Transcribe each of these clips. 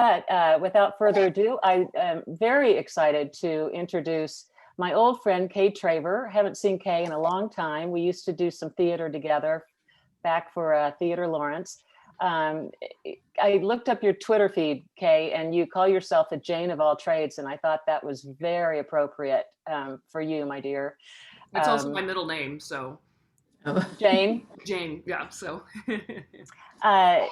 But without further ado, I am very excited to introduce my old friend, Kay Traver. Haven't seen Kay in a long time. We used to do some theater together back for Theater Lawrence. Um, I looked up your Twitter feed, Kay, and you call yourself a Jane of all trades, and I thought that was very appropriate for you, my dear. It's also my middle name, so Jane. Jane. Yeah, so Uh,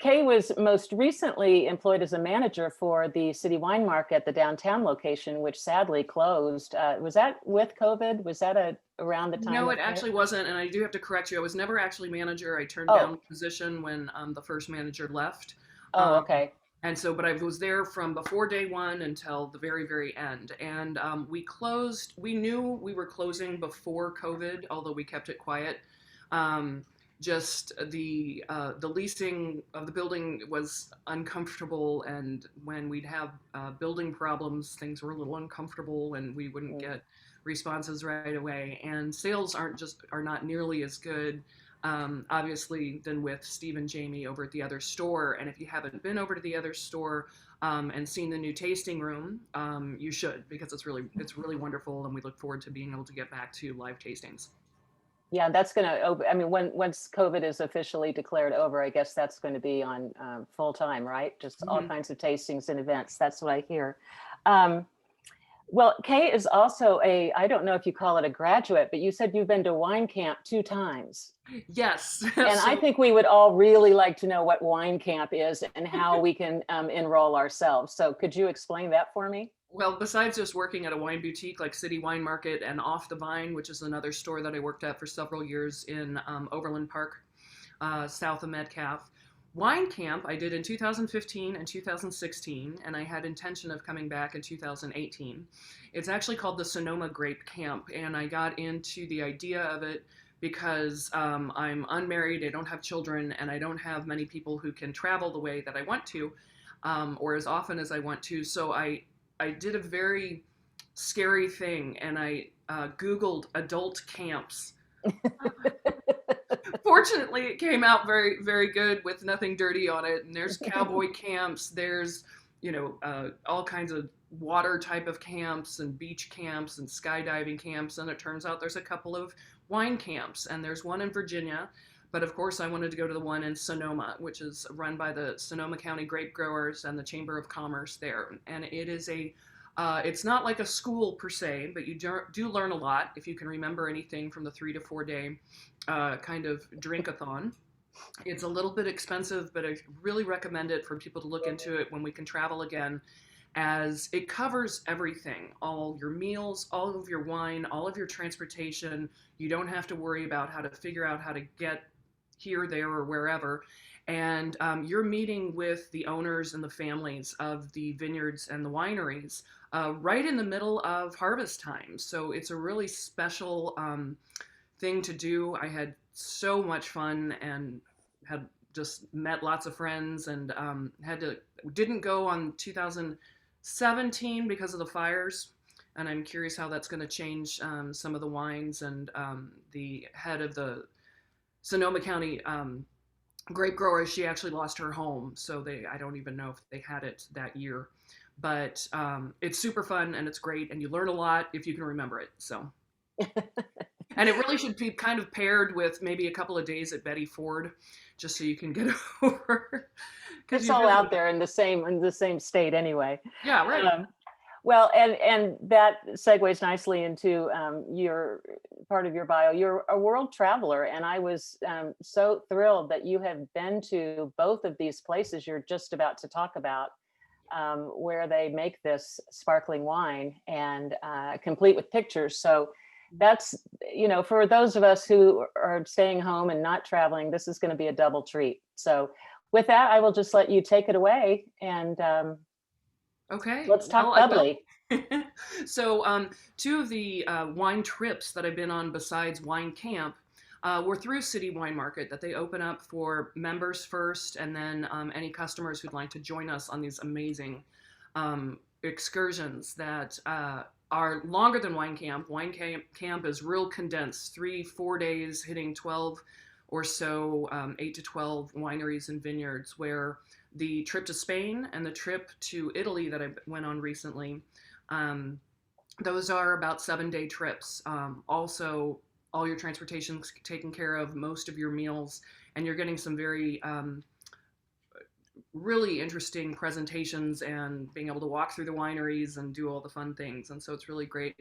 Kay was most recently employed as a manager for the City Wine Market, the downtown location, which sadly closed. Was that with COVID? Was that around the time no, of it actually COVID? wasn't, and I do have to correct you. I was never actually manager. I turned down Oh, the position when the first manager left. oh, Um, okay. and so, but I was there from before day one until the very, very end. And we closed, we knew we were closing before COVID, although we kept it quiet. Um, just the leasing of the building was uncomfortable, and when we'd have building problems, things were a little uncomfortable, and we wouldn't Mm. get responses right away. And sales are not nearly as good, obviously, than with Steve and Jamie over at the other store. And if you haven't been over to the other store and seen the new tasting room, you should, because it's really wonderful, and we look forward to being able to get back to live tastings. Yeah, that's going to open. I mean, once COVID is officially declared over, I guess that's going to be on full time, right? Just all Mhm. kinds of tastings and events. That's what I hear. Um, well, Kay is also I don't know if you call it a graduate, but you said you've been to wine camp 2 times. Yes. And I So, think we would all really like to know what wine camp is and how we can enroll ourselves. So could you explain that for me? well, besides just working at a wine boutique like City Wine Market and Off the Vine, which is another store that I worked at for several years in Overland Park, south of Metcalf. Wine camp I did in 2015 and 2016, and I had intention of coming back in 2018. It's actually called the Sonoma Grape Camp, and I got into the idea of it because I'm unmarried, I don't have children, and I don't have many people who can travel the way that I want to, or as often as I want to. So I did a very scary thing, and I Googled adult camps. Fortunately, it came out very, very good with nothing dirty on it. And there's cowboy camps, there's, all kinds of water type of camps and beach camps and skydiving camps. And it turns out there's a couple of wine camps, and there's one in Virginia. But of course, I wanted to go to the one in Sonoma, which is run by the Sonoma County grape growers and the Chamber of Commerce there. And it's not like a school per se, but you do learn a lot if you can remember anything from the 3 to 4 day kind of drink-a-thon. It's a little bit expensive, but I really recommend it for people to look into it when we can travel again, as it covers everything, all your meals, all of your wine, all of your transportation. You don't have to worry about how to figure out how to get here, there, or wherever. And you're meeting with the owners and the families of the vineyards and the wineries right in the middle of harvest time. So it's a really special thing to do. I had so much fun and had just met lots of friends, and didn't go on 2017 because of the fires. And I'm curious how that's going to change some of the wines. And the head of the Sonoma County grape growers, she actually lost her home, so I don't even know if they had it that year. But it's super fun, and it's great, and you learn a lot if you can remember it. So, and it really should be kind of paired with maybe a couple of days at Betty Ford, just so you can get over, because It's you all really, out there in the same state anyway. yeah, right. Um, well, and that segues nicely into your part of your bio. You're a world traveler, and I was so thrilled that you have been to both of these places you're just about to talk about, where they make this sparkling wine and complete with pictures. So that's, for those of us who are staying home and not traveling, this is going to be a double treat. So with that, I will just let you take it away, and Okay, let's well, talk I will. bubbly. So, two of the wine trips that I've been on besides wine camp were through City Wine Market, that they open up for members first, and then any customers who'd like to join us on these amazing excursions that are longer than wine camp. Wine camp is real condensed, 3 4 days, hitting 12 or so, 8 to 12 wineries and vineyards, where the trip to Spain and the trip to Italy that I went on recently, those are about 7-day trips. Also, all your transportation's taken care of, most of your meals, and you're getting some very really interesting presentations and being able to walk through the wineries and do all the fun things. And so it's really great.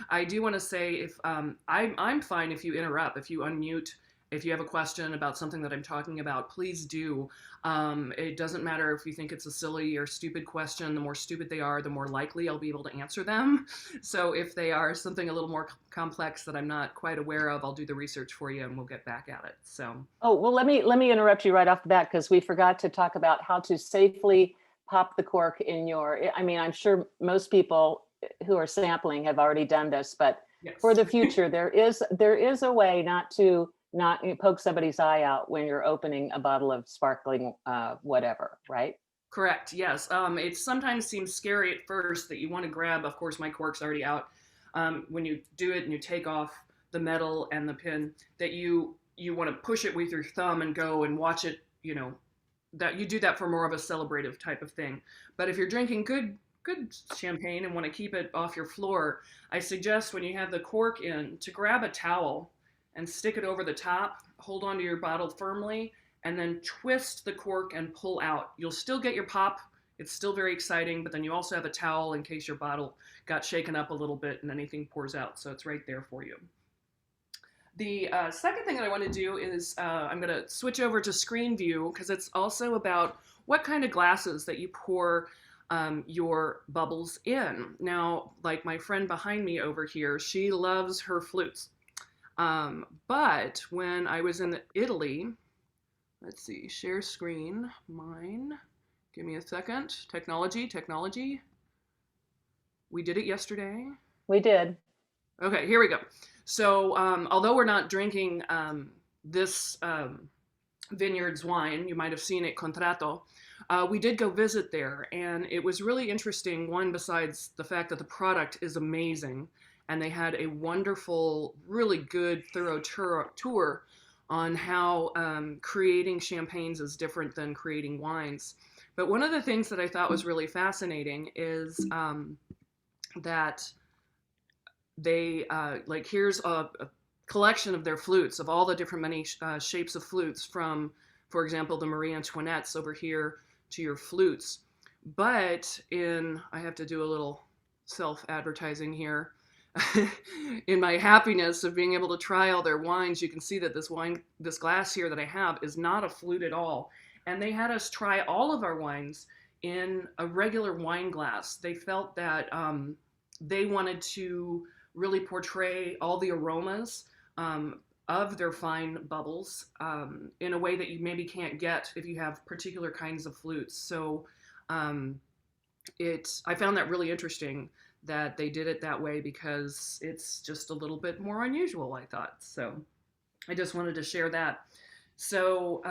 I do want to say, if I'm fine if you interrupt, if you unmute, if you have a question about something that I'm talking about, please do. It doesn't matter if you think it's a silly or stupid question. The more stupid they are, the more likely I'll be able to answer them. So if they are something a little more complex that I'm not quite aware of, I'll do the research for you and we'll get back at it. So. Oh, well, let me interrupt you right off the bat, because we forgot to talk about how to safely pop the cork in your, I mean, I'm sure most people who are sampling have already done this, but Yes. for the future, there is a way not poke somebody's eye out when you're opening a bottle of sparkling whatever, right? Correct. Yes. It sometimes seems scary at first that you want to grab. Of course, my cork's already out. When you do it and you take off the metal and the pin, that you want to push it with your thumb and go and watch it. You know, that you do that for more of a celebrative type of thing. But if you're drinking good champagne and want to keep it off your floor, I suggest when you have the cork in to grab a towel and stick it over the top, hold onto your bottle firmly, and then twist the cork and pull out. You'll still get your pop. It's still very exciting, but then you also have a towel in case your bottle got shaken up a little bit and anything pours out. So it's right there for you. The second thing that I want to do is I'm going to switch over to screen view, because it's also about what kind of glasses that you pour your bubbles in. Now, like my friend behind me over here, she loves her flutes. But when I was in Italy, let's see, share screen, mine, give me a second, technology. We did it yesterday. We did. Okay, here we go. So although we're not drinking this vineyard's wine, you might have seen it, Contratto, we did go visit there, and it was really interesting, one, besides the fact that the product is amazing, and they had a wonderful, really good, thorough tour on how creating champagnes is different than creating wines. But one of the things that I thought was really fascinating is that they, like, here's a collection of their flutes, of all the different many shapes of flutes, from, for example, the Marie Antoinette's over here to your flutes. But I have to do a little self-advertising here. In my happiness of being able to try all their wines, you can see that this glass here that I have is not a flute at all. And they had us try all of our wines in a regular wine glass. They felt that they wanted to really portray all the aromas of their fine bubbles in a way that you maybe can't get if you have particular kinds of flutes. So I found that really interesting that they did it that way, because it's just a little bit more unusual, I thought. So I just wanted to share that. So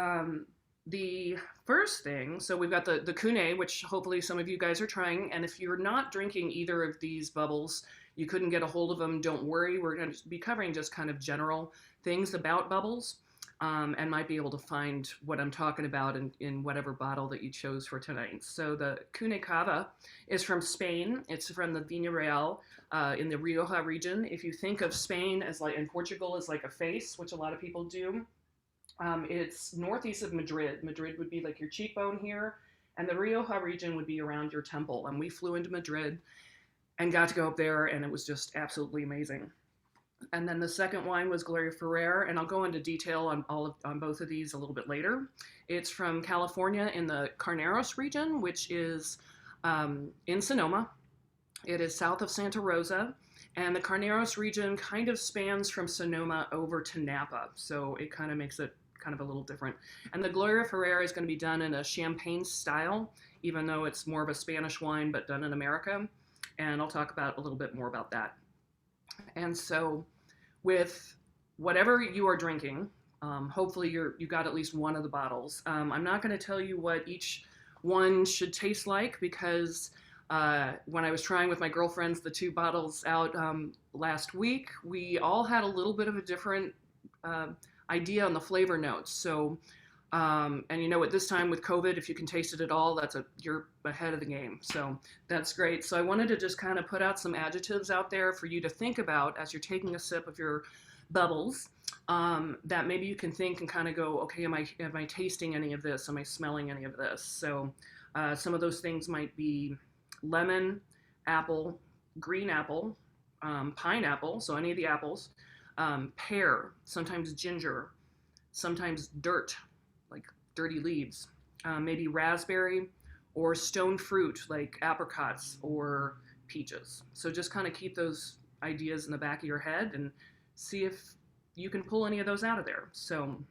the first thing, so we've got the Cunei, which hopefully some of you guys are trying. And if you're not drinking either of these bubbles, you couldn't get a hold of them, don't worry. We're going to be covering just kind of general things about bubbles, and might be able to find what I'm talking about in whatever bottle that you chose for tonight. So the Cunei Cava is from Spain. It's from the Viña Real in the Rioja region. If you think of Spain as like, and Portugal as like a face, which a lot of people do, it's northeast of Madrid. Madrid would be like your cheekbone here, and the Rioja region would be around your temple. And we flew into Madrid and got to go up there, and it was just absolutely amazing. And then the second wine was Gloria Ferrer, and I'll go into detail on both of these a little bit later. It's from California in the Carneros region, which is in Sonoma. It is south of Santa Rosa, and the Carneros region kind of spans from Sonoma over to Napa, so it kind of makes it kind of a little different. And the Gloria Ferrer is going to be done in a champagne style, even though it's more of a Spanish wine, but done in America. And I'll talk about a little bit more about that. And so with whatever you are drinking, hopefully you got at least one of the bottles. I'm not going to tell you what each one should taste like, because when I was trying with my girlfriends the 2 bottles out last week, we all had a little bit of a different idea on the flavor notes. So And you know, at this time with COVID, if you can taste it at all, you're ahead of the game. So that's great. So I wanted to just kind of put out some adjectives out there for you to think about as you're taking a sip of your bubbles, that maybe you can think and kind of go, okay, am I tasting any of this? Am I smelling any of this? So some of those things might be lemon, apple, green apple, pineapple, so any of the apples, pear, sometimes ginger, sometimes dirt, like dirty leaves, maybe raspberry, or stone fruit like apricots or peaches. So just kind of keep those ideas in the back of your head and see if you can pull any of those out of there. So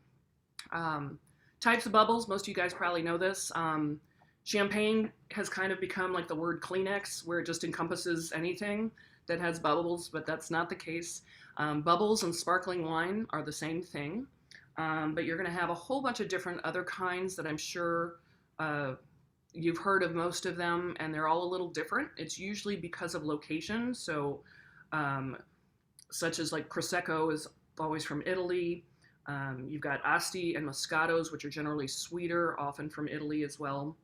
types of bubbles, most of you guys probably know this. Champagne has kind of become like the word Kleenex, where it just encompasses anything that has bubbles, but that's not the case. Bubbles and sparkling wine are the same thing. But you're going to have a whole bunch of different other kinds that I'm sure you've heard of most of them, and they're all a little different. It's usually because of location. So such as like Prosecco is always from Italy. You've got Asti and Moscatos, which are generally sweeter, often from Italy as well.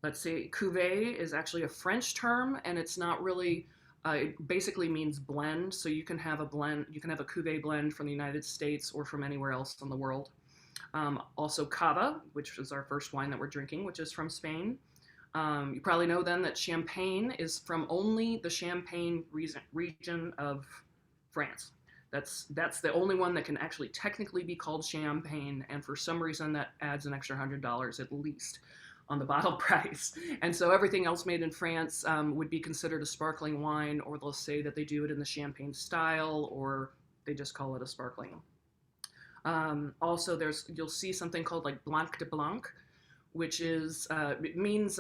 Let's see, Cuvée is actually a French term, and it's not really, it basically means blend. So you can have a blend, you can have a Cuvée blend from the United States or from anywhere else in the world. Also Cava, which is our first wine that we're drinking, which is from Spain. You probably know then that Champagne is from only the Champagne region of France. That's the only one that can actually technically be called champagne, and for some reason that adds an extra $100 at least on the bottle price. And so everything else made in France would be considered a sparkling wine, or they'll say that they do it in the champagne style, or they just call it a sparkling. Also, you'll see something called like Blanc De Blanc, which is it means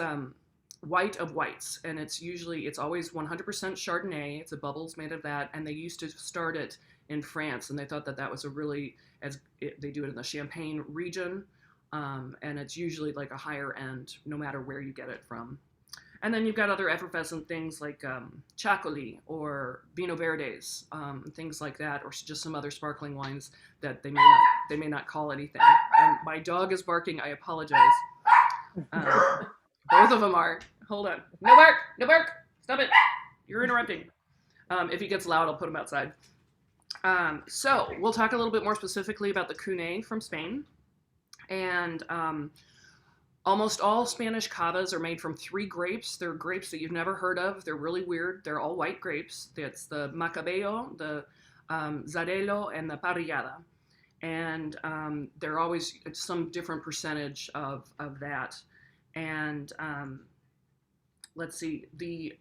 white of whites, and it's always 100% Chardonnay. It's a bubbles made of that, and they used to start it in France, and they thought that was a really, they do it in the Champagne region, and it's usually like a higher end, no matter where you get it from. And then you've got other effervescent things like Chacoli or Vino Verdes, things like that, or just some other sparkling wines that they may not call anything. And my dog is barking. I apologize. Both of them are. Hold on. No bark! No bark! Stop it! You're interrupting. If he gets loud, I'll put him outside. So we'll talk a little bit more specifically about the Cunei from Spain. And almost all Spanish cavas are made from 3 grapes. They're grapes that you've never heard of. They're really weird. They're all white grapes. It's the Macabeo, the Zarello, and the Parrillada. And they're always some different percentage of that. And let's see, the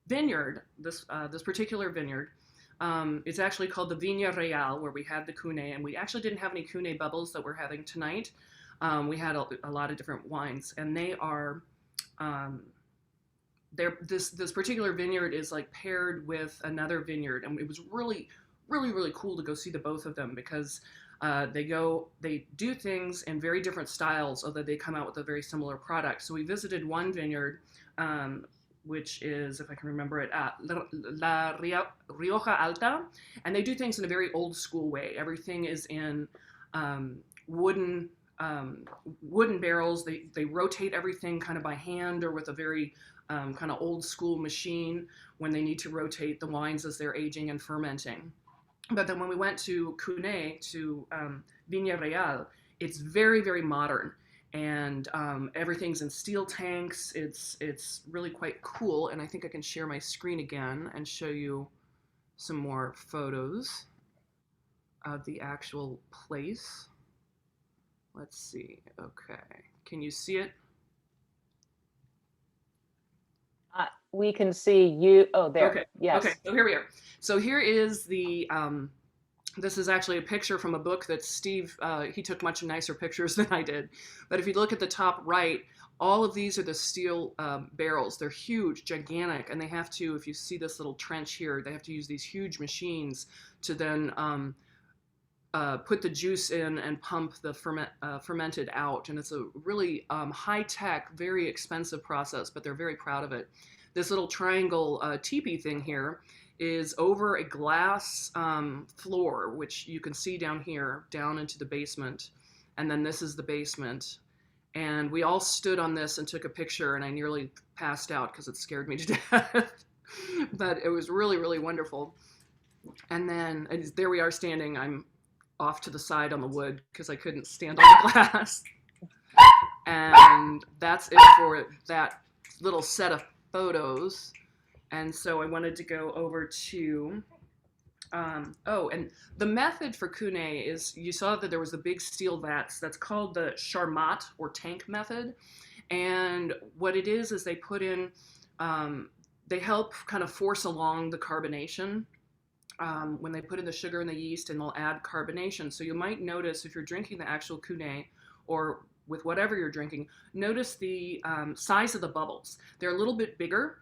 vineyard, this particular vineyard, it's actually called the Viña Real, where we had the Cunei, and we actually didn't have any Cunei bubbles that we're having tonight. We had a lot of different wines, and they are, this particular vineyard is like paired with another vineyard, and it was really, really, really cool to go see the both of them, because they do things in very different styles, although they come out with a very similar product. So we visited one vineyard, which is, if I can remember it, La Rioja Alta, and they do things in a very old school way. Everything is in wooden barrels. They rotate everything kind of by hand or with a very kind of old school machine when they need to rotate the wines as they're aging and fermenting. But then when we went to Cunei, to Viña Real, it's very, very modern. And everything's in steel tanks. It's really quite cool. And I think I can share my screen again and show you some more photos of the actual place. Let's see. Okay. Can you see it? We can see you. Oh, there. Okay. Yes. Okay. So here we are. So here is the, this is actually a picture from a book that Steve, he took much nicer pictures than I did. But if you look at the top right, all of these are the steel barrels. They're huge, gigantic, and they have to, if you see this little trench here, they have to use these huge machines to then put the juice in and pump the fermented out. And it's a really high-tech, very expensive process, but they're very proud of it. This little triangle teepee thing here is over a glass floor, which you can see down here, down into the basement. and then this is the basement. And we all stood on this and took a picture, and I nearly passed out because it scared me to death. But it was really, really wonderful. And then there we are standing. I'm off to the side on the wood because I couldn't stand on the glass. And that's it for that little set of photos. And so I wanted to go over to, and the method for Cunei is, you saw that there was the big steel vats. That's called the Charmat or tank method. And what it is they put in, they help kind of force along the carbonation when they put in the sugar and the yeast, and they'll add carbonation. So you might notice if you're drinking the actual Cunei, or with whatever you're drinking, notice the size of the bubbles. They're a little bit bigger,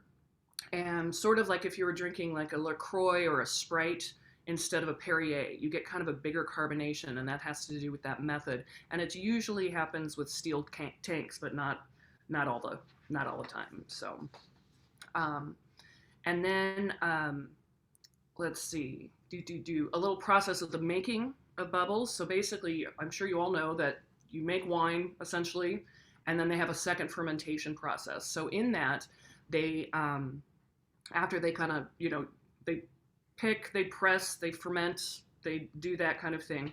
and sort of like if you were drinking like a LaCroix or a Sprite instead of a Perrier, you get kind of a bigger carbonation, and that has to do with that method. And it usually happens with steel tanks, but not all the time. So, and then let's see, a little process of the making of bubbles. So basically, I'm sure you all know that you make wine essentially, and then they have a second fermentation process. So in that, they after they kind of, they pick, they press, they ferment, they do that kind of thing.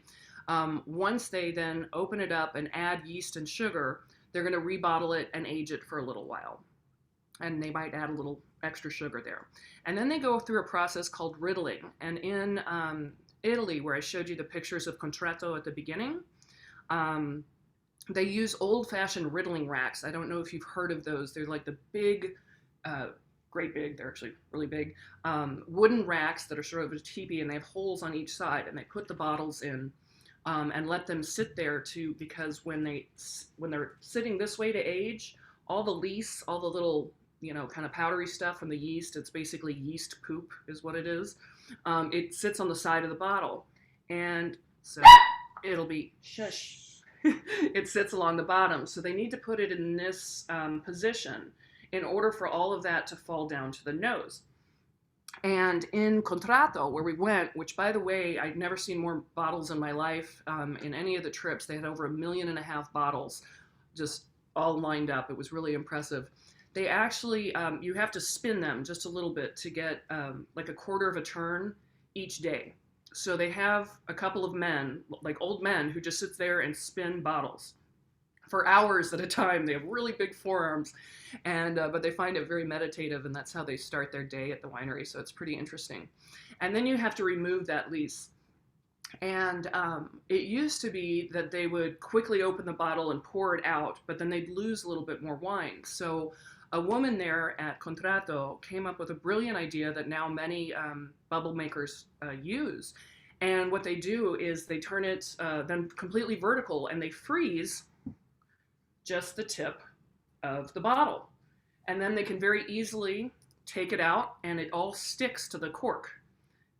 Once they then open it up and add yeast and sugar, they're going to rebottle it and age it for a little while. And they might add a little extra sugar there. And then they go through a process called riddling. And in Italy, where I showed you the pictures of Contratto at the beginning, they use old-fashioned riddling racks. I don't know if you've heard of those. They're like the big, great big, they're actually really big, wooden racks that are sort of a teepee, and they have holes on each side, and they put the bottles in and let them sit there because when they're sitting this way to age, all the lees, all the little, kind of powdery stuff from the yeast, it's basically yeast poop is what it is. It sits on the side of the bottle. And so it'll be, shush, it sits along the bottom. So they need to put it in this position in order for all of that to fall down to the nose. And in Contratto, where we went, which by the way, I'd never seen more bottles in my life in any of the trips. They had over 1.5 million bottles just all lined up. It was really impressive. They actually, you have to spin them just a little bit to get like a quarter of a turn each day. So they have a couple of men, like old men, who just sit there and spin bottles for hours at a time. They have really big forearms, and but they find it very meditative, and that's how they start their day at the winery. So it's pretty interesting. And then you have to remove that lees. And it used to be that they would quickly open the bottle and pour it out, but then they'd lose a little bit more wine. So a woman there at Contratto came up with a brilliant idea that now many bubble makers use. And what they do is they turn it then completely vertical, and they freeze just the tip of the bottle. And then they can very easily take it out, and it all sticks to the cork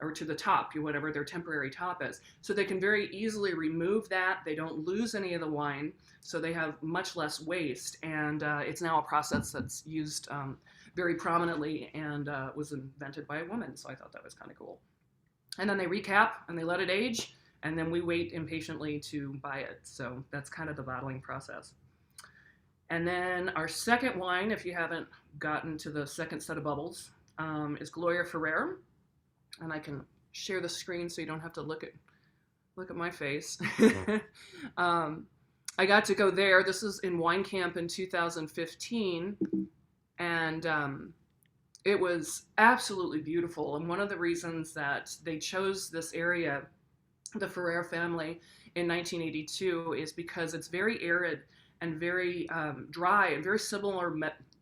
or to the top, whatever their temporary top is. So they can very easily remove that. They don't lose any of the wine, so they have much less waste. And it's now a process that's used very prominently and was invented by a woman. So I thought that was kind of cool. And then they recap and they let it age, and then we wait impatiently to buy it. So that's kind of the bottling process. And then our second wine, if you haven't gotten to the second set of bubbles, is Gloria Ferrer. And I can share the screen so you don't have to look at my face. I got to go there. This is in Wine Camp in 2015, and it was absolutely beautiful. And one of the reasons that they chose this area, the Ferrer family, in 1982 is because it's very arid and very dry and very similar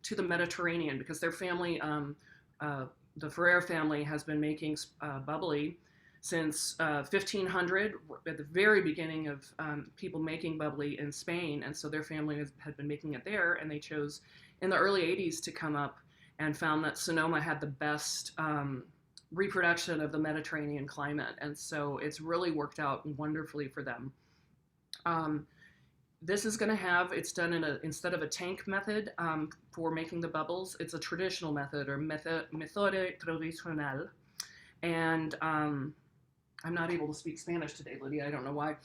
to the Mediterranean, because their family, the Ferrer family, has been making bubbly since 1500, at the very beginning of people making bubbly in Spain. And so their family had been making it there, and they chose in the early 80s to come up and found that Sonoma had the best reproduction of the Mediterranean climate. And so it's really worked out wonderfully for them. This is going to have, it's done instead of a tank method for making the bubbles, it's a traditional method, or méthode traditionnelle. And I'm not able to speak Spanish today, Lydia. I don't know why.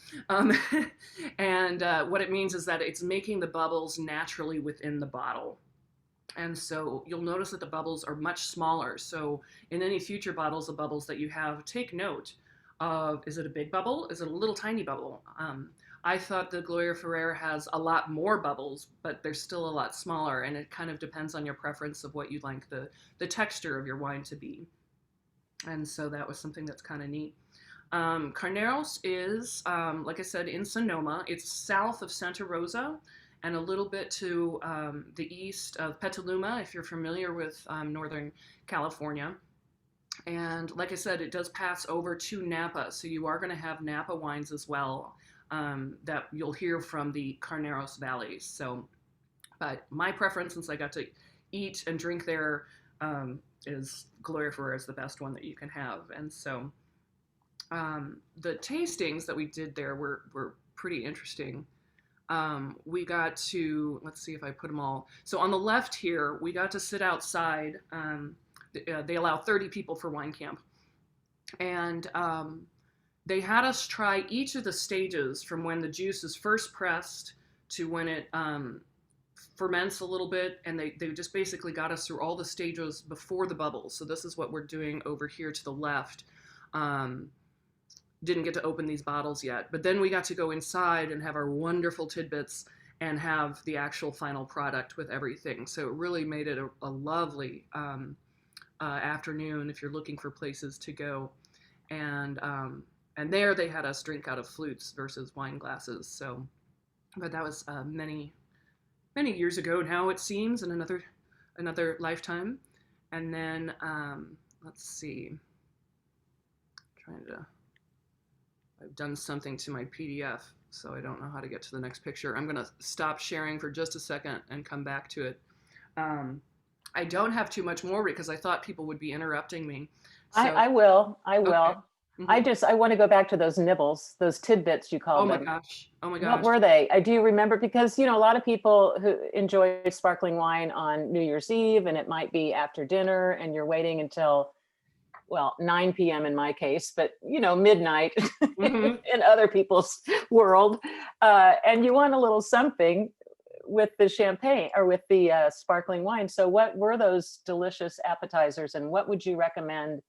And what it means is that it's making the bubbles naturally within the bottle. And so you'll notice that the bubbles are much smaller. So in any future bottles of bubbles that you have, take note of, is it a big bubble? Is it a little tiny bubble? I thought the Gloria Ferrer has a lot more bubbles, but they're still a lot smaller. And it kind of depends on your preference of what you'd like the texture of your wine to be. And so that was something that's kind of neat. Carneros is, like I said, in Sonoma. It's south of Santa Rosa and a little bit to the east of Petaluma, if you're familiar with Northern California. And like I said, it does pass over to Napa, so you are going to have Napa wines as well that you'll hear from the Carneros valleys. So, but my preference, since I got to eat and drink there, is Gloria Ferrer is the best one that you can have. And so the tastings that we did there were pretty interesting. We got to, let's see if I put them all. So on the left here, we got to sit outside. They allow 30 people for wine camp. And they had us try each of the stages from when the juice is first pressed to when it ferments a little bit. And they just basically got us through all the stages before the bubbles. So this is what we're doing over here to the left. Didn't get to open these bottles yet, but then we got to go inside and have our wonderful tidbits and have the actual final product with everything. So it really made it a lovely afternoon if you're looking for places to go. And there they had us drink out of flutes versus wine glasses. So, but that was many years ago now, it seems, in another lifetime. And then let's see, I've done something to my PDF, so I don't know how to get to the next picture. I'm going to stop sharing for just a second and come back to it. I don't have too much more because I thought people would be interrupting me. So, I will. Okay. Mm-hmm. I want to go back to those nibbles, those tidbits you called them. Oh my gosh. What were they? Do you remember? Because, a lot of people who enjoy sparkling wine on New Year's Eve, and it might be after dinner and you're waiting until, 9 p.m. in my case, but midnight Mm-hmm. in other people's world. And you want a little something with the champagne or with the sparkling wine. So what were those delicious appetizers, and what would you recommend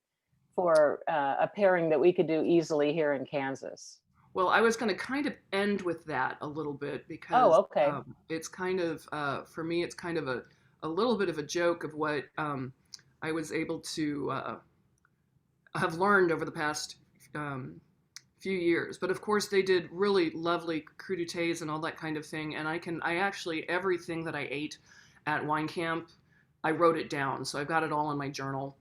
for a pairing that we could do easily here in Kansas? Well, I was going to kind of end with that a little bit because okay. It's kind of, for me, it's kind of a little bit of a joke of what I was able to have learned over the past few years. But of course they did really lovely crudités and all that kind of thing. And I actually, everything that I ate at wine camp, I wrote it down. So I've got it all in my journal.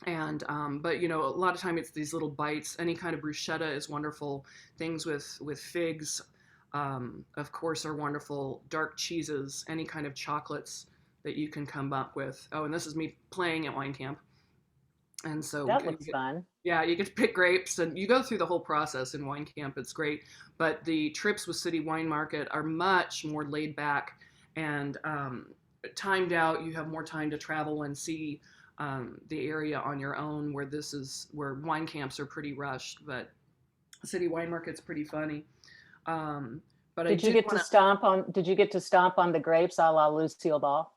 And, but a lot of time it's these little bites. Any kind of bruschetta is wonderful. Things with figs, of course, are wonderful. Dark cheeses, any kind of chocolates that you can come up with. Oh, and this is me playing at wine camp. And so that looks fun. Yeah, you get to pick grapes and you go through the whole process in wine camp. It's great. But the trips with City Wine Market are much more laid back and timed out. You have more time to travel and see the area on your own, where wine camps are pretty rushed, but City Wine Market's pretty funny. But did you get to stomp on the grapes a la Lucille Ball?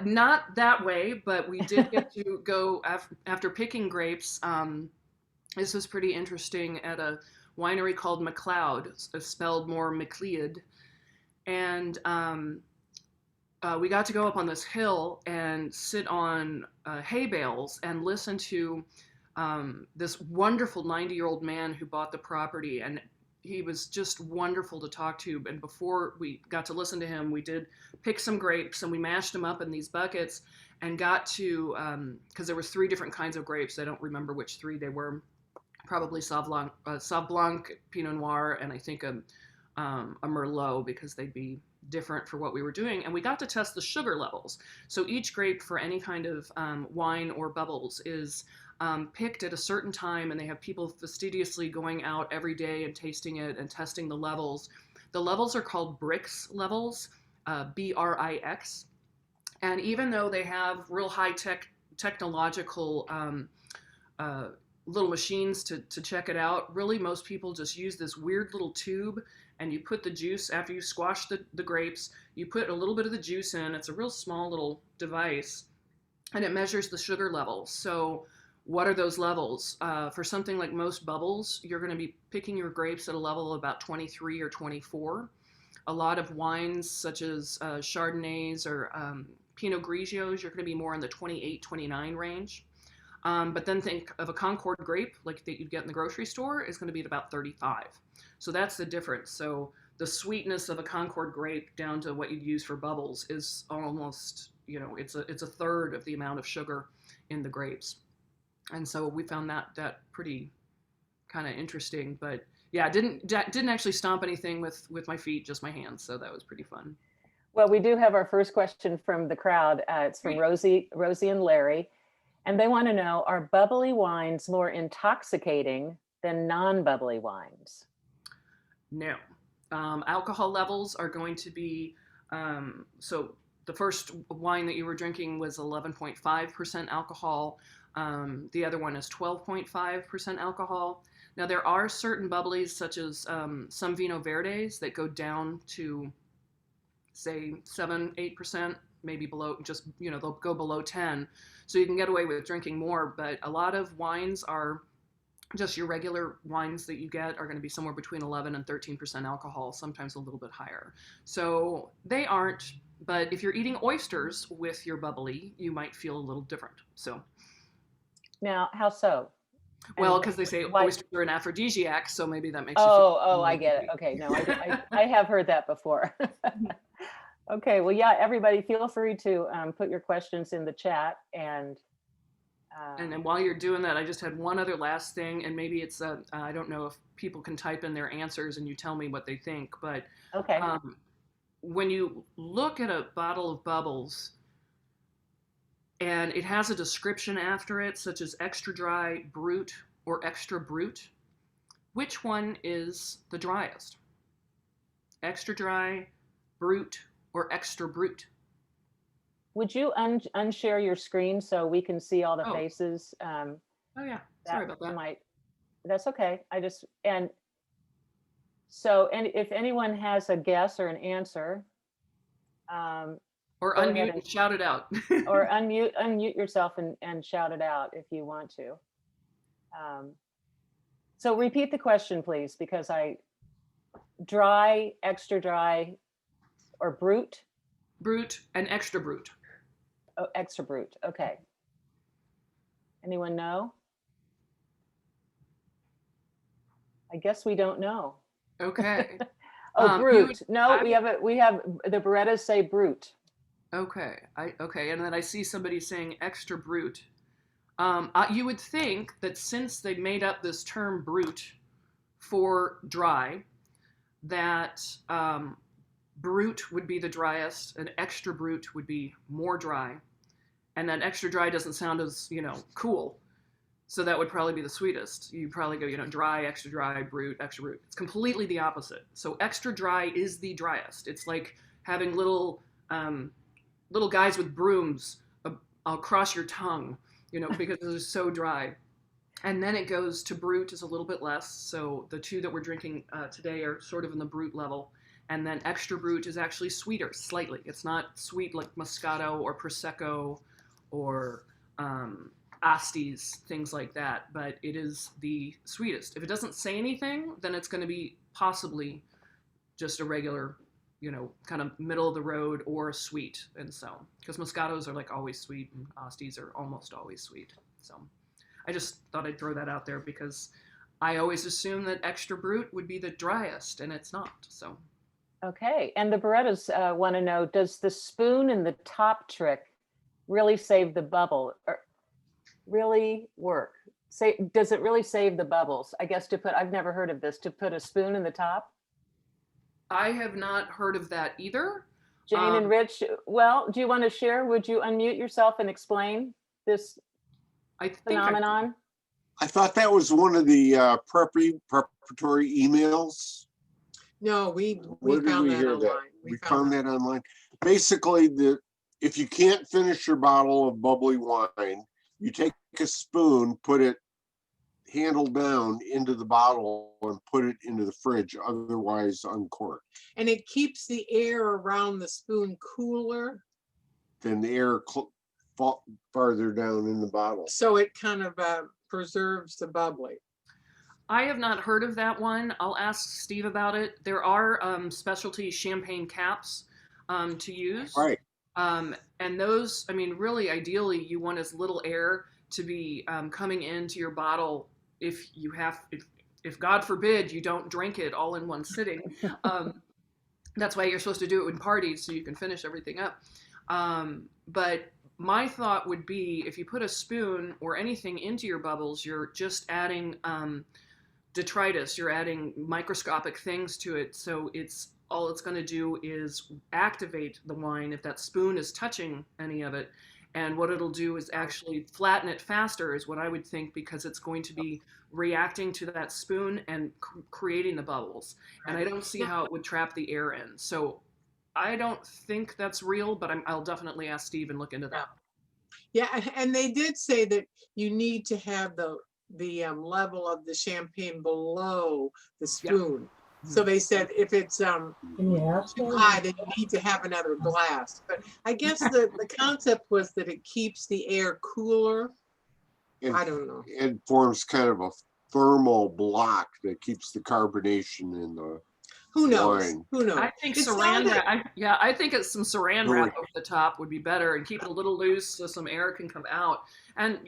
Not that way, but we did get to go after picking grapes. This was pretty interesting at a winery called MacLeod, spelled more MacLeod. And we got to go up on this hill and sit on hay bales and listen to this wonderful 90-year-old man who bought the property. And he was just wonderful to talk to. And before we got to listen to him, we did pick some grapes and we mashed them up in these buckets and got to, because there was 3 different kinds of grapes. I don't remember which 3 they were. Probably Sauv Blanc, Pinot Noir, and I think a Merlot, because they'd be different for what we were doing. And we got to test the sugar levels. So each grape for any kind of wine or bubbles is picked at a certain time, and they have people fastidiously going out every day and tasting it and testing the levels. The levels are called Brix levels, B-R-I-X. And even though they have real high-tech technological little machines to check it out. Really, most people just use this weird little tube, and you put the juice, after you squash the grapes, you put a little bit of the juice in. It's a real small little device, and it measures the sugar level. So what are those levels? For something like most bubbles, you're going to be picking your grapes at a level of about 23 or 24. A lot of wines, such as Chardonnays or Pinot Grigios, you're going to be more in the 28, 29 range. But then think of a Concord grape, like that you'd get in the grocery store, is going to be at about 35. So that's the difference. So the sweetness of a Concord grape down to what you'd use for bubbles is almost, it's a third of the amount of sugar in the grapes. And so we found that pretty kind of interesting. But yeah, didn't actually stomp anything with my feet, just my hands. So that was pretty fun. Well, we do have our first question from the crowd. It's from Rosie and Larry. And they want to know, are bubbly wines more intoxicating than non-bubbly wines? No. Alcohol levels are going to be, so the first wine that you were drinking was 11.5% alcohol. The other one is 12.5% alcohol. Now, there are certain bubblies, such as some Vino Verdes, that go down to, say, 7-8%. Maybe below, just, they'll go below 10. So you can get away with drinking more, but a lot of wines are just your regular wines that you get are going to be somewhere between 11 and 13% alcohol, sometimes a little bit higher. So they aren't, but if you're eating oysters with your bubbly, you might feel a little different. So now, how so? Well, because they say oysters are an aphrodisiac, so maybe that makes you feel. Oh, I get it. Okay, no, I have heard that before. Okay, well, yeah, everybody feel free to put your questions in the chat. And then while you're doing that, I just had one other last thing, and maybe it's, I don't know if people can type in their answers and you tell me what they think, but okay. When you look at a bottle of bubbles and it has a description after it, such as extra dry, brut, or extra brut, which one is the driest? Extra dry, brut, or extra brut? Would you unshare your screen so we can see all the faces? Oh yeah, sorry about that. That's okay. And if anyone has a guess or an answer, or unmute and shout it out. Or unmute yourself and shout it out if you want to. So repeat the question, please, because dry, extra dry, or brut? Brut and extra brut. Oh, extra brut. Okay. Anyone know? I guess we don't know. Okay. Brut. We have the Berettas say brut. Okay. And then I see somebody saying extra brut. You would think that since they made up this term brut for dry, that brut would be the driest and extra brut would be more dry. And then extra dry doesn't sound as, cool. So that would probably be the sweetest. You probably go, dry, extra dry, brut, extra brut. It's completely the opposite. So extra dry is the driest. It's like having little guys with brooms across your tongue, because it's so dry. And then it goes to brut is a little bit less. So the two that we're drinking today are sort of in the brut level. And then extra brut is actually sweeter, slightly. It's not sweet like Moscato or Prosecco or Astis, things like that, but it is the sweetest. If it doesn't say anything, then it's going to be possibly just a regular, kind of middle of the road or a sweet. And so, because Moscatos are like always sweet and Astis are almost always sweet. So I just thought I'd throw that out there because I always assume that extra brut would be the driest, and it's not. So. Okay, and the Berettas want to know, does the spoon in the top trick really save the bubble, or really work? Does it really save the bubbles? I guess I've never heard of this, to put a spoon in the top? I have not heard of that either. Jane and Rich, well, do you want to share? Would you unmute yourself and explain this phenomenon? I thought that was one of the preparatory emails. No, we found that online. We found that online. Basically, if you can't finish your bottle of bubbly wine, you take a spoon, put it handle down into the bottle and put it into the fridge, otherwise uncorked. And it keeps the air around the spoon cooler, Then the air farther down in the bottle. so it kind of preserves the bubbly. I have not heard of that one. I'll ask Steve about it. There are specialty champagne caps to use. Right. And those, I mean, really, ideally, you want as little air to be coming into your bottle if you have, if God forbid you don't drink it all in one sitting. That's why you're supposed to do it in parties so you can finish everything up. But my thought would be if you put a spoon or anything into your bubbles, you're just adding detritus, you're adding microscopic things to it. So it's all it's going to do is activate the wine if that spoon is touching any of it. And what it'll do is actually flatten it faster is what I would think, because it's going to be reacting to that spoon and creating the bubbles. And I don't see how it would trap the air in. So I don't think that's real, but I'll definitely ask Steve and look into that. Yeah, and they did say that you need to have the level of the champagne below the spoon. So they said if it's too high, then you need to have another glass. But I guess the concept was that it keeps the air cooler. And I don't know. it forms kind of a thermal block that keeps the carbonation in the Who knows? wine. Who knows? I think It saran sounded- wrap. I think it's some saran wrap over the top would be better, and keep it a little loose so some air can come out, and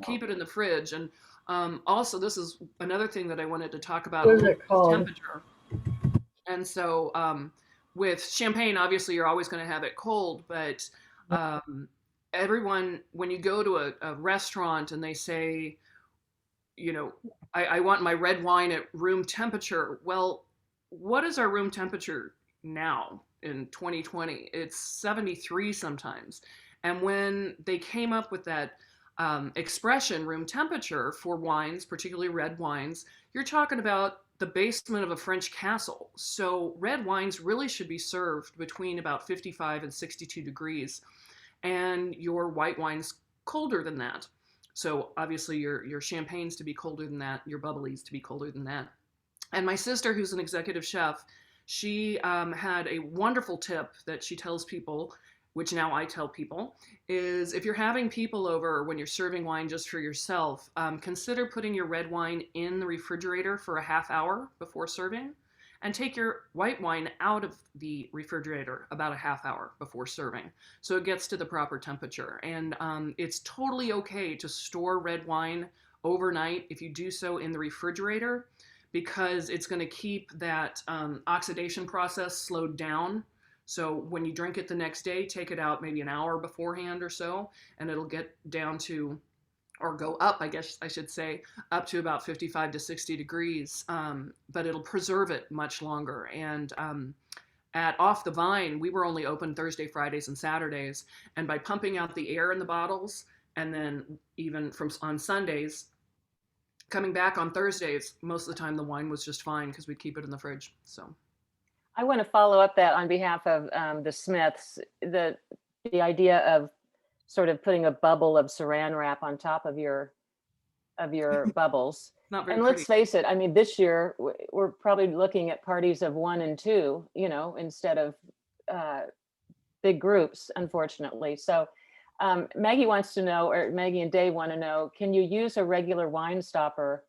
keep it in the fridge. And also, this is another thing that I wanted to talk about. What is it called? Temperature. And so, with champagne, obviously, you're always going to have it cold, but everyone, when you go to a restaurant and they say, I want my red wine at room temperature. Well, what is our room temperature now in 2020? It's 73 sometimes. And when they came up with that expression, room temperature, for wines, particularly red wines, you're talking about the basement of a French castle. So red wines really should be served between about 55 and 62 degrees. And your white wine's colder than that. So obviously your champagne's to be colder than that, your bubbly's to be colder than that. And my sister, who's an executive chef, she had a wonderful tip that she tells people, which now I tell people, is if you're having people over when you're serving wine just for yourself, consider putting your red wine in the refrigerator for a half hour before serving, and take your white wine out of the refrigerator about a half hour before serving, so it gets to the proper temperature. And it's totally okay to store red wine overnight if you do so in the refrigerator, because it's going to keep that oxidation process slowed down. So when you drink it the next day, take it out maybe an hour beforehand or so, and it'll get down to, or go up, I guess I should say, up to about 55 to 60 degrees, but it'll preserve it much longer. And at Off the Vine, we were only open Thursday, Fridays, and Saturdays, and by pumping out the air in the bottles, and then even on Sundays, coming back on Thursdays, most of the time the wine was just fine because we'd keep it in the fridge. So I want to follow up that on behalf of the Smiths, the idea of sort of putting a bubble of saran wrap on top of your bubbles. not very And pretty. let's face it, I mean, this year we're probably looking at parties of 1 and 2, instead of big groups, unfortunately. So Maggie wants to know, or Maggie and Dave want to know, can you use a regular wine stopper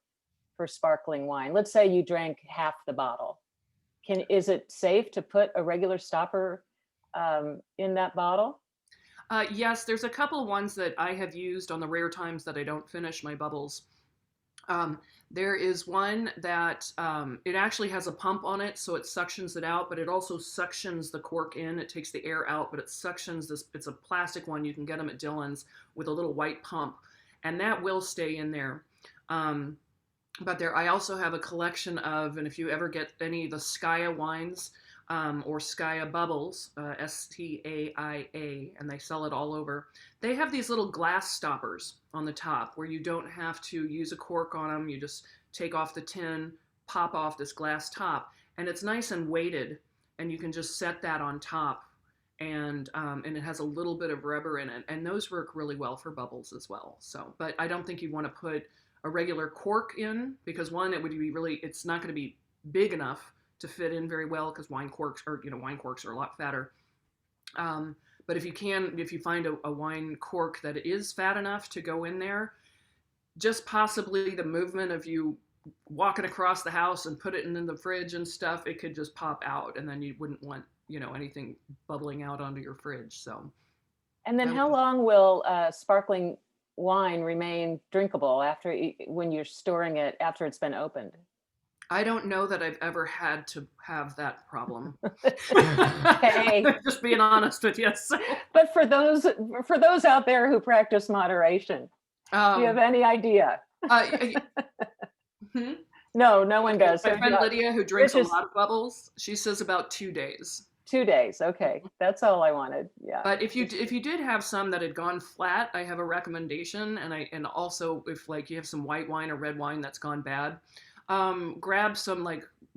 for sparkling wine? Let's say you drank half the bottle. Is it safe to put a regular stopper in that bottle? Yes, there's a couple ones that I have used on the rare times that I don't finish my bubbles. There is one that it actually has a pump on it, so it suctions it out, but it also suctions the cork in. It takes the air out, but it suctions this. It's a plastic one. You can get them at Dillon's with a little white pump, and that will stay in there. But I also have a collection of, and if you ever get any of the Skaya wines, or Skaya Bubbles, Staia, and they sell it all over. They have these little glass stoppers on the top where you don't have to use a cork on them. You just take off the tin, pop off this glass top, and it's nice and weighted, and you can just set that on top, and it has a little bit of rubber in it, and those work really well for bubbles as well. So, but I don't think you want to put a regular cork in, because one, it would be really, it's not going to be big enough to fit in very well, because wine corks are a lot fatter. But if you find a wine cork that is fat enough to go in there, just possibly the movement of you walking across the house and put it in the fridge and stuff, it could just pop out, and then you wouldn't want, anything bubbling out onto your fridge. So. And then how long will sparkling wine remain drinkable when you're storing it after it's been opened? I don't know that I've ever had to have that problem. Okay. Just being honest with you. So. But for those out there who practice moderation, do you have any idea? No one does. My friend Lydia, who drinks a lot of bubbles, she says about 2 days. 2 days. Okay. That's all I wanted. Yeah. But if you did have some that had gone flat, I have a recommendation. And also if you have some white wine or red wine that's gone bad, grab some,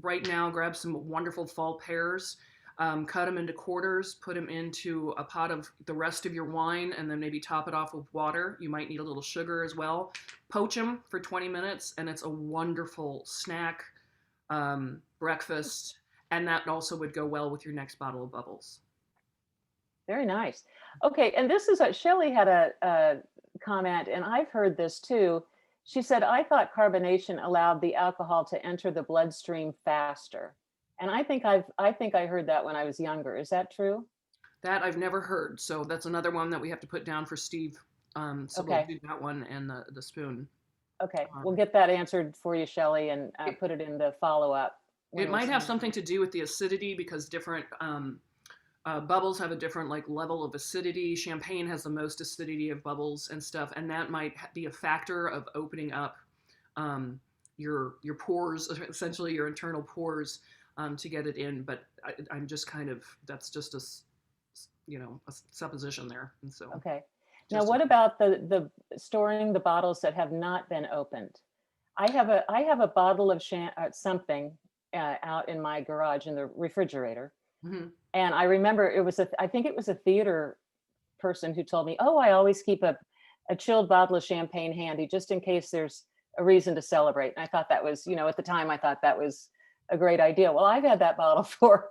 grab some wonderful fall pears, cut them into quarters, put them into a pot of the rest of your wine, and then maybe top it off with water. You might need a little sugar as well. Poach them for 20 minutes, and it's a wonderful snack, breakfast, and that also would go well with your next bottle of bubbles. Very nice. Okay, and this is Shelley had a comment, and I've heard this too. She said, I thought carbonation allowed the alcohol to enter the bloodstream faster. And I think I heard that when I was younger. Is that true? That I've never heard. So that's another one that we have to put down for Steve. So okay. We'll do that one and the spoon. Okay, we'll get that answered for you, Shelley, and put it in the follow-up. It might have something to do with the acidity, because different bubbles have a different level of acidity. Champagne has the most acidity of bubbles and stuff, and that might be a factor of opening up your pores, essentially your internal pores, to get it in. But I'm just that's just a supposition there. And so. Okay. Now, what about the storing the bottles that have not been opened? I have a bottle of something out in my garage in the refrigerator. Mm-hmm. And I remember I think it was a theater person who told me, oh, I always keep a chilled bottle of champagne handy just in case there's a reason to celebrate. And I thought that was, at the time, I thought that was a great idea. Well, I've had that bottle for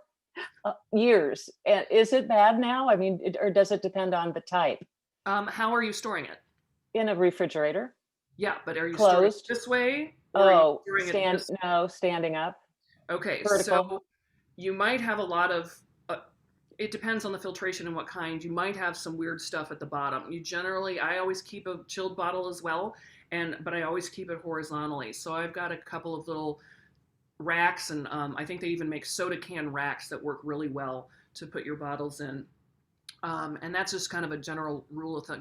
years. And is it bad now? I mean, or does it depend on the type? How are you storing it? In a refrigerator. Yeah, but are you closed? Storing it this way? Or standing up. Okay, vertical. So you might have a lot of, it depends on the filtration and what kind. You might have some weird stuff at the bottom. I always keep a chilled bottle as well, but I always keep it horizontally. So I've got a couple of little racks, and I think they even make soda can racks that work really well to put your bottles in. And that's just kind of a general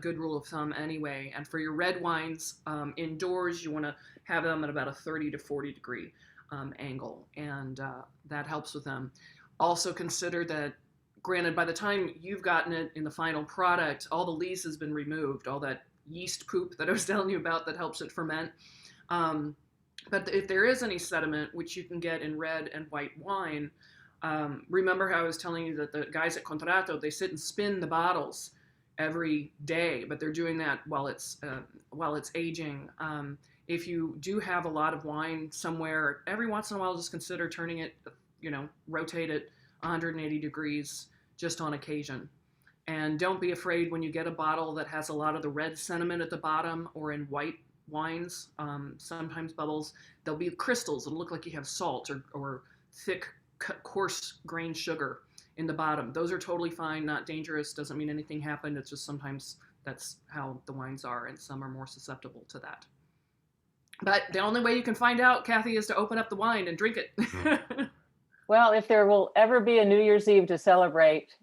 good rule of thumb anyway. And for your red wines, indoors, you want to have them at about a 30 to 40 degree angle, and that helps with them. Also consider that, granted, by the time you've gotten it in the final product, all the lees has been removed, all that yeast poop that I was telling you about that helps it ferment. But if there is any sediment, which you can get in red and white wine, remember how I was telling you that the guys at Contrato, they sit and spin the bottles every day, but they're doing that while it's aging. If you do have a lot of wine somewhere, every once in a while, just consider turning it, rotate it 180 degrees just on occasion. And don't be afraid when you get a bottle that has a lot of the red sediment at the bottom, or in white wines, sometimes bubbles, there'll be crystals. It'll look like you have salt or thick, coarse grain sugar in the bottom. Those are totally fine, not dangerous, doesn't mean anything happened. It's just sometimes that's how the wines are, and some are more susceptible to that. But the only way you can find out, Kathy, is to open up the wine and drink it. Well, if there will ever be a New Year's Eve to celebrate,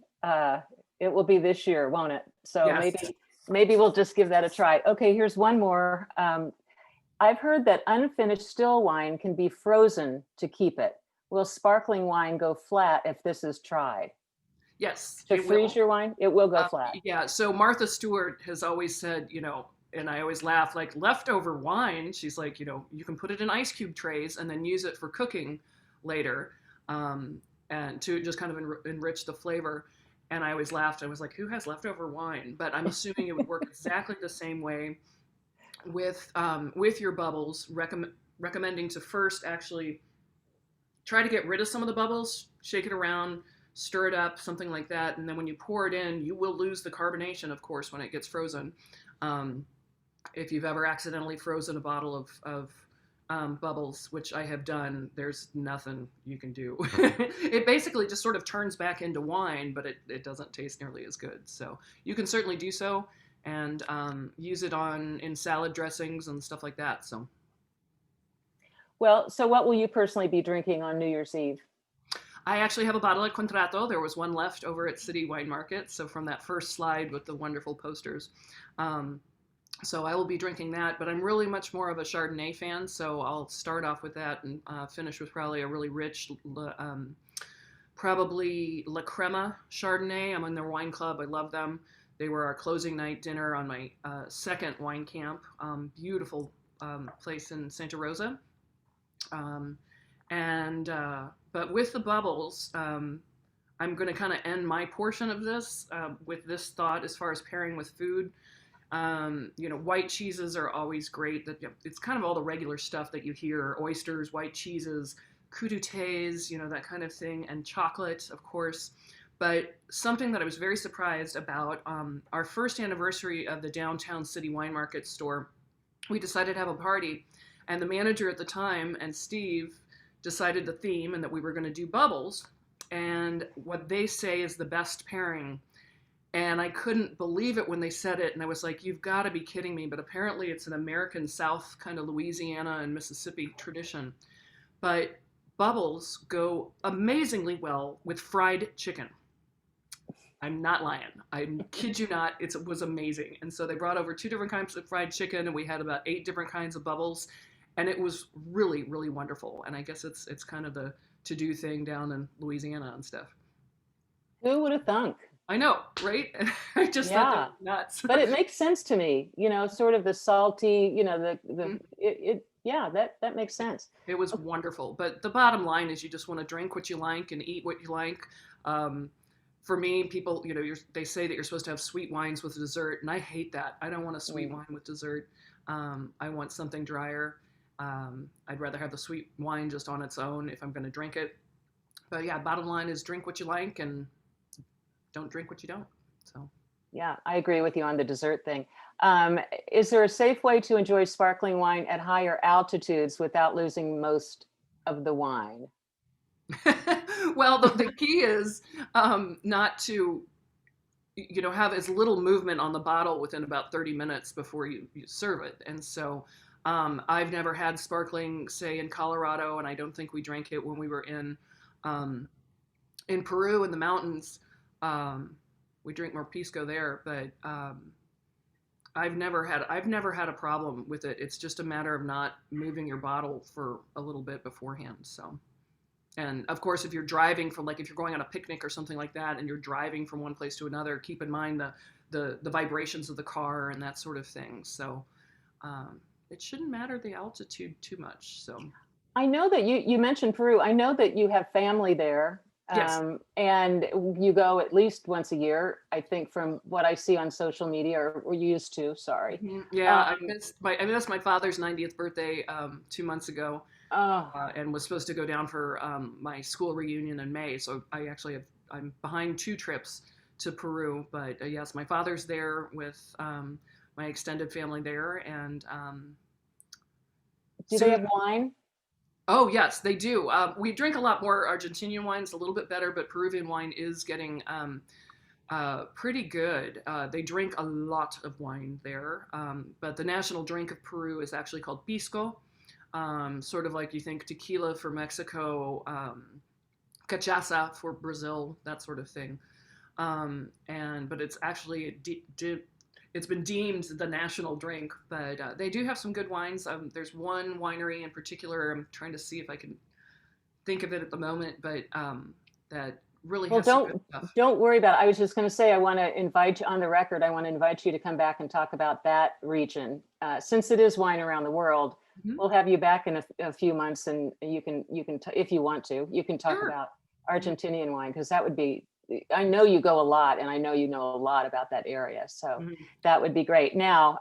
it will be this year, won't it? So yes. Maybe we'll just give that a try. Okay, here's one more. I've heard that unfinished still wine can be frozen to keep it. Will sparkling wine go flat if this is tried? Yes. To freeze your wine, it will go flat. Yeah, so Martha Stewart has always said, and I always laugh, leftover wine, she's like, you can put it in ice cube trays and then use it for cooking later, and to just kind of enrich the flavor. And I always laughed. I was like, who has leftover wine? But I'm assuming it would work exactly the same way. with your bubbles, recommending to first actually try to get rid of some of the bubbles, shake it around, stir it up, something like that. And then when you pour it in, you will lose the carbonation, of course, when it gets frozen. If you've ever accidentally frozen a bottle of bubbles, which I have done, there's nothing you can do. It basically just sort of turns back into wine, but it doesn't taste nearly as good. So you can certainly do so and use it in salad dressings and stuff like that. So. Well, so what will you personally be drinking on New Year's Eve? I actually have a bottle of Contrato. There was one left over at City Wine Market. So from that first slide with the wonderful posters. So I will be drinking that, but I'm really much more of a Chardonnay fan. So I'll start off with that and finish with probably a really rich, probably La Crema Chardonnay. I'm in their wine club. I love them. They were our closing night dinner on my second wine camp. Beautiful place in Santa Rosa. But with the bubbles, I'm going to kind of end my portion of this with this thought as far as pairing with food. White cheeses are always great. It's kind of all the regular stuff that you hear: oysters, white cheeses, crudités, that kind of thing, and chocolate, of course. But something that I was very surprised about, our first anniversary of the downtown City Wine Market store, we decided to have a party, and the manager at the time and Steve decided the theme and that we were going to do bubbles, and what they say is the best pairing. And I couldn't believe it when they said it, and I was like, you've got to be kidding me. But apparently it's an American South kind of Louisiana and Mississippi tradition. But bubbles go amazingly well with fried chicken. I'm not lying. I kid you not. It was amazing. And so they brought over 2 different kinds of fried chicken, and we had about 8 different kinds of bubbles. And it was really, really wonderful. And I guess it's kind of the to-do thing down in Louisiana and stuff. Who would have thunk? I know, right? I just thought that was nuts. But it makes sense to me, sort of the salty, that makes sense. It was wonderful. But the bottom line is you just want to drink what you like and eat what you like. For me, people, they say that you're supposed to have sweet wines with dessert, and I hate that. I don't want a sweet wine with dessert. I want something drier. I'd rather have the sweet wine just on its own if I'm going to drink it. But yeah, bottom line is drink what you like and don't drink what you don't. So yeah, I agree with you on the dessert thing. Is there a safe way to enjoy sparkling wine at higher altitudes without losing most of the wine? Well, the key is not to have as little movement on the bottle within about 30 minutes before you serve it. And so I've never had sparkling, say, in Colorado, and I don't think we drank it when we were in Peru in the mountains. We drink more Pisco there, but I've never had a problem with it. It's just a matter of not moving your bottle for a little bit beforehand. So, and of course, if you're driving from, if you're going on a picnic or something like that, and you're driving from one place to another, keep in mind the vibrations of the car and that sort of thing. So, it shouldn't matter the altitude too much. So, I know that you mentioned Peru. I know that you have family there. Yes. And you go at least once a year, I think, from what I see on social media, or you used to, sorry. Yeah, I missed my father's 90th birthday 2 months ago, and was supposed to go down for my school reunion in May. So I'm behind 2 trips to Peru. But yes, my father's there with my extended family there. And do they have wine? Oh, yes, they do. We drink a lot more Argentinian wines, a little bit better, but Peruvian wine is getting pretty good. They drink a lot of wine there, but the national drink of Peru is actually called Pisco, sort of like you think tequila for Mexico, cachaça for Brazil, that sort of thing. But it's actually it's been deemed the national drink, but they do have some good wines. There's one winery in particular, I'm trying to see if I can think of it at the moment, but that really has some good stuff. Don't worry about it. I was just going to say, I want to invite you on the record. I want to invite you to come back and talk about that region. Since it is wine around the world, we'll have you back in a few months, and you can if you want to, you can talk about Argentinian wine, because that would be, I know you go a lot, and I know you know a lot about that area. So that would be great. Now,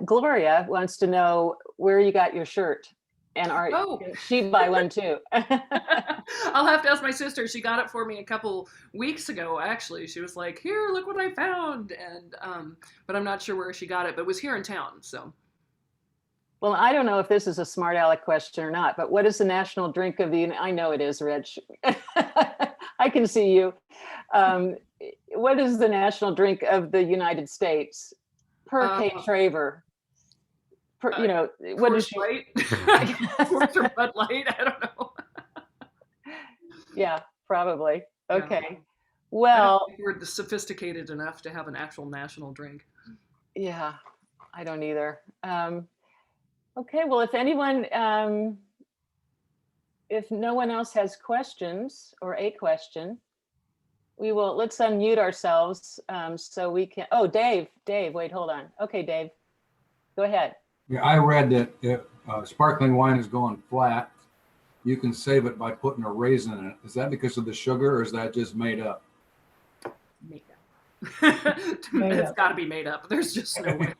Gloria wants to know where you got your shirt, and Oh. she buy one too? I'll have to ask my sister. She got it for me a couple weeks ago, actually. She was like, here, look what I found. And but I'm not sure where she got it, but it was here in town. So Well, I don't know if this is a smart aleck question or not, but what is the national drink of the, I know it is, Rich. I can see you. What is the national drink of the United States per Kate Traver? You know, what is she? Light? Coors or Bud Light? I don't know. Yeah, probably. Okay. Yeah. Well, I don't think we're sophisticated enough to have an actual national drink. yeah, I don't either. Okay, well, if anyone, if no one else has questions or a question, let's unmute ourselves so we can, oh, Dave, wait, hold on. Okay, Dave, go ahead. Yeah, I read that if sparkling wine is going flat, you can save it by putting a raisin in it. Is that because of the sugar, or is that just made up? Made up. It's got to be made up. There's just no way.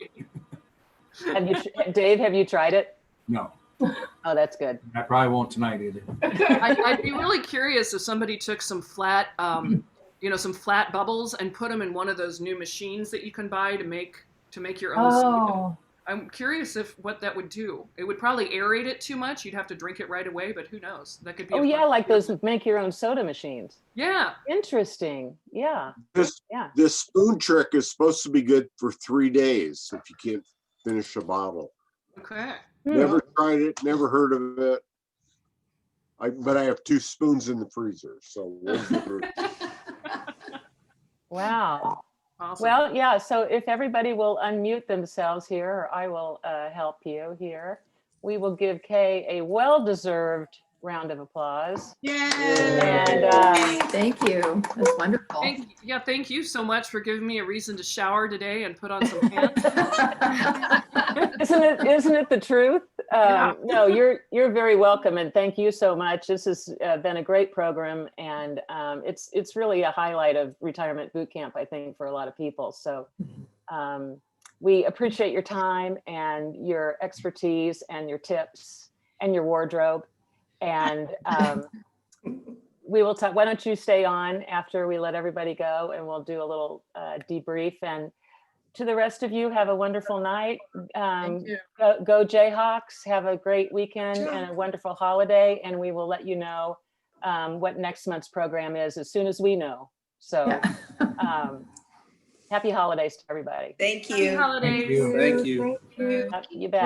Dave, have you tried it? No. Oh, that's good. I probably won't tonight either. I'd be really curious if somebody took some flat, some flat bubbles and put them in one of those new machines that you can buy to make your own soda. I'm curious what that would do. It would probably aerate it too much. You'd have to drink it right away, but who knows? That could be. Oh yeah, like those make your own soda machines. Yeah. Interesting. Yeah. This spoon trick is supposed to be good for 3 days if you can't finish a bottle. Okay. Never tried it, never heard of it. But I have 2 spoons in the freezer, so we'll give it. Wow. Awesome. Well, yeah, so if everybody will unmute themselves here, or I will help you here, we will give Kay a well-deserved round of applause. Yay! And Thank you. That's wonderful. Thank you so much for giving me a reason to shower today and put on some pants. isn't it the truth? Yeah. No, you're very welcome, and thank you so much. This has been a great program, and it's really a highlight of retirement boot camp, I think, for a lot of people. So we appreciate your time and your expertise and your tips and your wardrobe. And we will talk. Why don't you stay on after we let everybody go, and we'll do a little debrief. And to the rest of you, have a wonderful night. Thank you. Go Jayhawks. Have a great weekend and a wonderful holiday. And we will let you know what next month's program is as soon as we know. So happy holidays to everybody. Thank you. Happy holidays. Thank you. You bet.